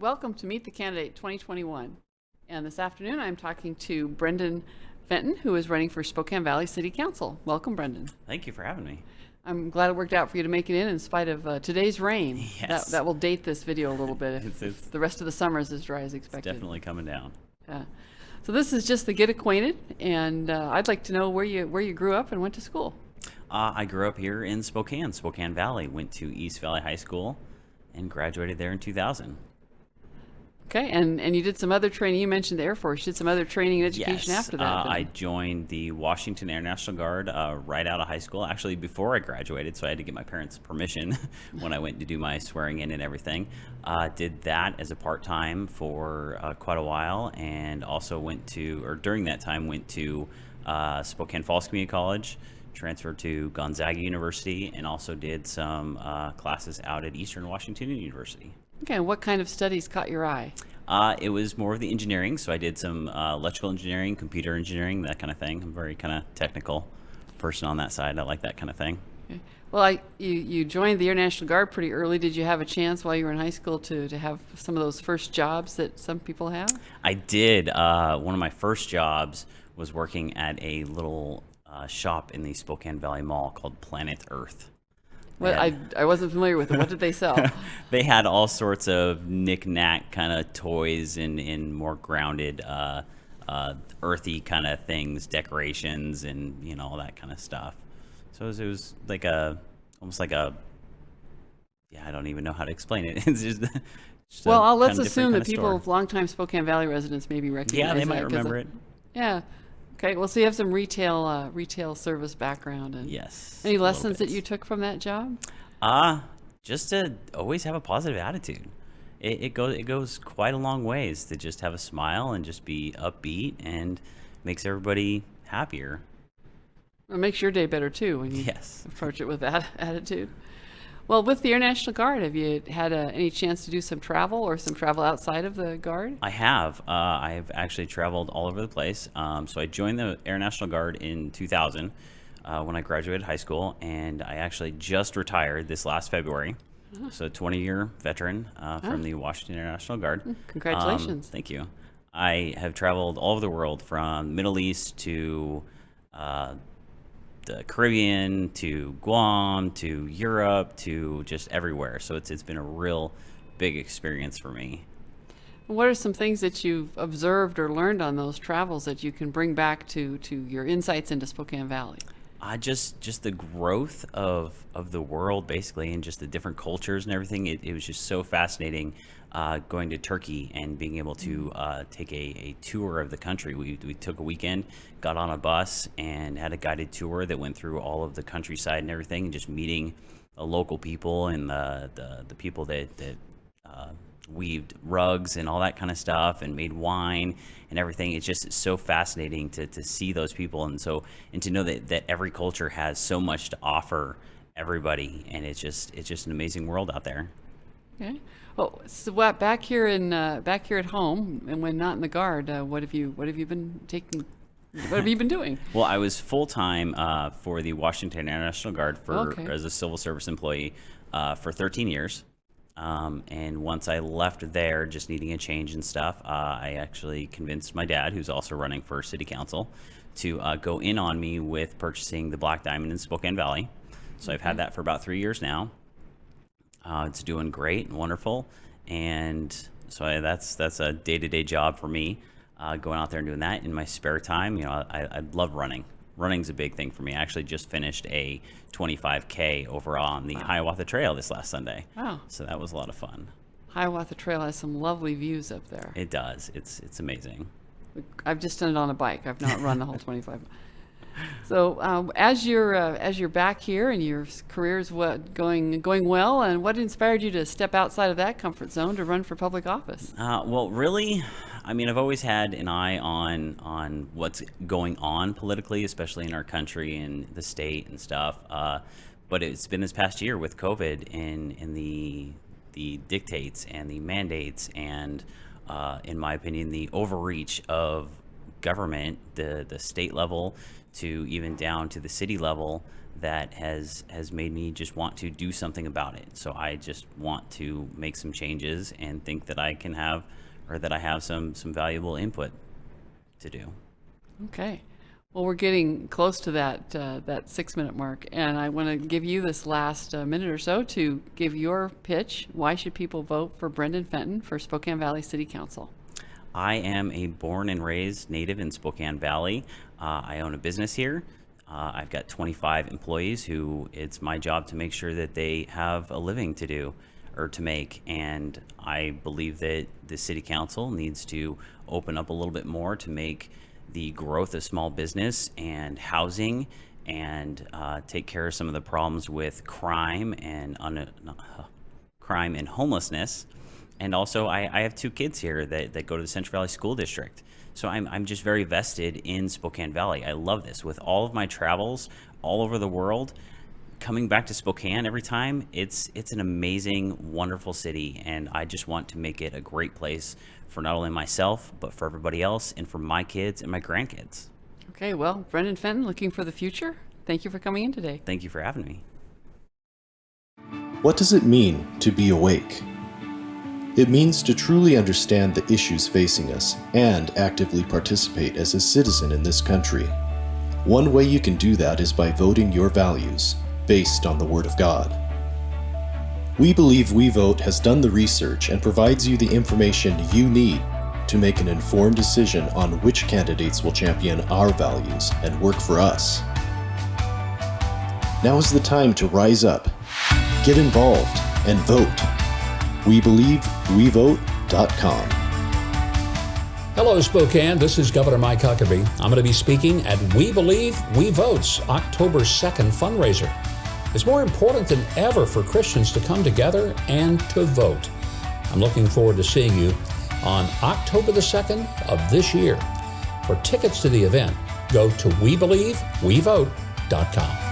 welcome to Meet the Candidate 2021. And this afternoon I'm talking to Brandon Fenton, who is running for Spokane Valley City Council. Welcome, Brendan. Thank you for having me. I'm glad it worked out for you to make it in spite of today's rain. Yes. That will date this video a little bit if It's the rest of the summer is as dry as expected. definitely coming down. Yeah. So this is just the get acquainted, and I'd like to know where you grew up and went to school. I grew up here in Spokane Valley. Went to East Valley High School and graduated there in 2000. Okay, and you did some other training. You mentioned the Air Force. You did some other training and education Yes, after that. I joined the Washington Air National Guard right out of high school, actually before I graduated, so I had to get my parents' permission when I went to do my swearing in and everything. Did that as a part-time for quite a while, and also during that time went to Spokane Falls Community College, transferred to Gonzaga University, and also did some classes out at Eastern Washington University. Okay, and what kind of studies caught your eye? It was more of the engineering, so I did some electrical engineering, computer engineering, that kind of thing. I'm a very kind of technical person on that side. I like that kind of thing. Okay. Well, you joined the Air National Guard pretty early. Did you have a chance while you were in high school to have some of those first jobs that some people have? I did. One of my first jobs was working at a little shop in the Spokane Valley Mall called Planet Earth. Well, I wasn't familiar with it. What did they sell? They had all sorts of knick-knack kind of toys and more grounded, earthy kind of things, decorations, and all that kind of stuff. So it was like almost like a, I don't even know how to explain it. It's just well, let's assume that people, longtime Spokane Valley residents, maybe recognize. Yeah, they that, might remember it. Yeah. Okay, well, so you have some retail service background, and yes. Any lessons that you took from that job? Just to always have a positive attitude. It goes quite a long ways to just have a smile and just be upbeat, and makes everybody happier. It makes your day better too when you approach it with that attitude. Well, with the Air National Guard, have you had any chance to do some travel outside of the Guard? I have. I've actually traveled all over the place. So I joined the Air National Guard in 2000 when I graduated high school, and I actually just retired this last February. So 20-year veteran from the Washington Air National Guard. Congratulations. Thank you. I have traveled all over the world, from Middle East to the Caribbean to Guam to Europe to just everywhere. So it's been a real big experience for me. What are some things that you've observed or learned on those travels that you can bring back to your insights into Spokane Valley? Just the growth of the world, basically, and just the different cultures and everything. It was just so fascinating going to Turkey and being able to take a tour of the country. We took a weekend, got on a bus, and had a guided tour that went through all of the countryside and everything, and just meeting the local people and the people that weaved rugs and all that kind of stuff and made wine and everything. It's just so fascinating to see those people, and to know that every culture has so much to offer everybody, and it's just an amazing world out there. Okay. Well, so back here at home, and when not in the Guard, what have you been taking? What have you been doing? Well, I was full time for the Washington Air National Guard as a civil service employee for 13 years. And once I left there, just needing a change and stuff, I actually convinced my dad, who's also running for city council, to go in on me with purchasing the Black Diamond in Spokane Valley. So I've had that for about 3 years now. It's doing great and wonderful, and so that's a day-to-day job for me, going out there and doing that. In my spare time, I love running. Running's a big thing for me. I actually just finished a 25K over on the Hiawatha Trail this last Sunday. Wow. So that was a lot of fun. Hiawatha Trail has some lovely views up there. It does. It's amazing. I've just done it on a bike. I've not run the whole 25. So as you're back here and your career is going well, and what inspired you to step outside of that comfort zone to run for public office? Well, really, I mean, I've always had an eye on what's going on politically, especially in our country and the state and stuff. But it's been this past year with COVID and the dictates and the mandates and, in my opinion, the overreach of government, the state level to even down to the city level, that has made me just want to do something about it. So I just want to make some changes and think that I can have, or that I have some valuable input to do. Okay. Well, we're getting close to that 6-minute mark, and I want to give you this last minute or so to give your pitch. Why should people vote for Brandon Fenton for Spokane Valley City Council? I am a born and raised native in Spokane Valley. I own a business here. I've got 25 employees who it's my job to make sure that they have a living to do or to make. And I believe that the city council needs to open up a little bit more to make the growth of small business and housing and take care of some of the problems with crime and homelessness. And also I have 2 kids here that go to the Central Valley School District. So I'm just very vested in Spokane Valley. I love this. With all of my travels all over the world, coming back to Spokane every time, it's an amazing, wonderful city, and I just want to make it a great place for not only myself, but for everybody else, and for my kids and my grandkids. Okay, well, Brandon Fenton, looking for the future. Thank you for coming in today. Thank you for having me. What does it mean to be awake? It means to truly understand the issues facing us and actively participate as a citizen in this country. One way you can do that is by voting your values, based on the Word of God. We believe We Vote has done the research and provides you the information you need to make an informed decision on which candidates will champion our values and work for us. Now is the time to rise up, get involved, and vote. WeBelieveWeVote.com. Hello, Spokane. This is Governor Mike Huckabee. I'm going to be speaking at We Believe, We Vote's October 2nd fundraiser. It's more important than ever for Christians to come together and to vote. I'm looking forward to seeing you on October the 2nd of this year. For tickets to the event, go to WeBelieveWeVote.com.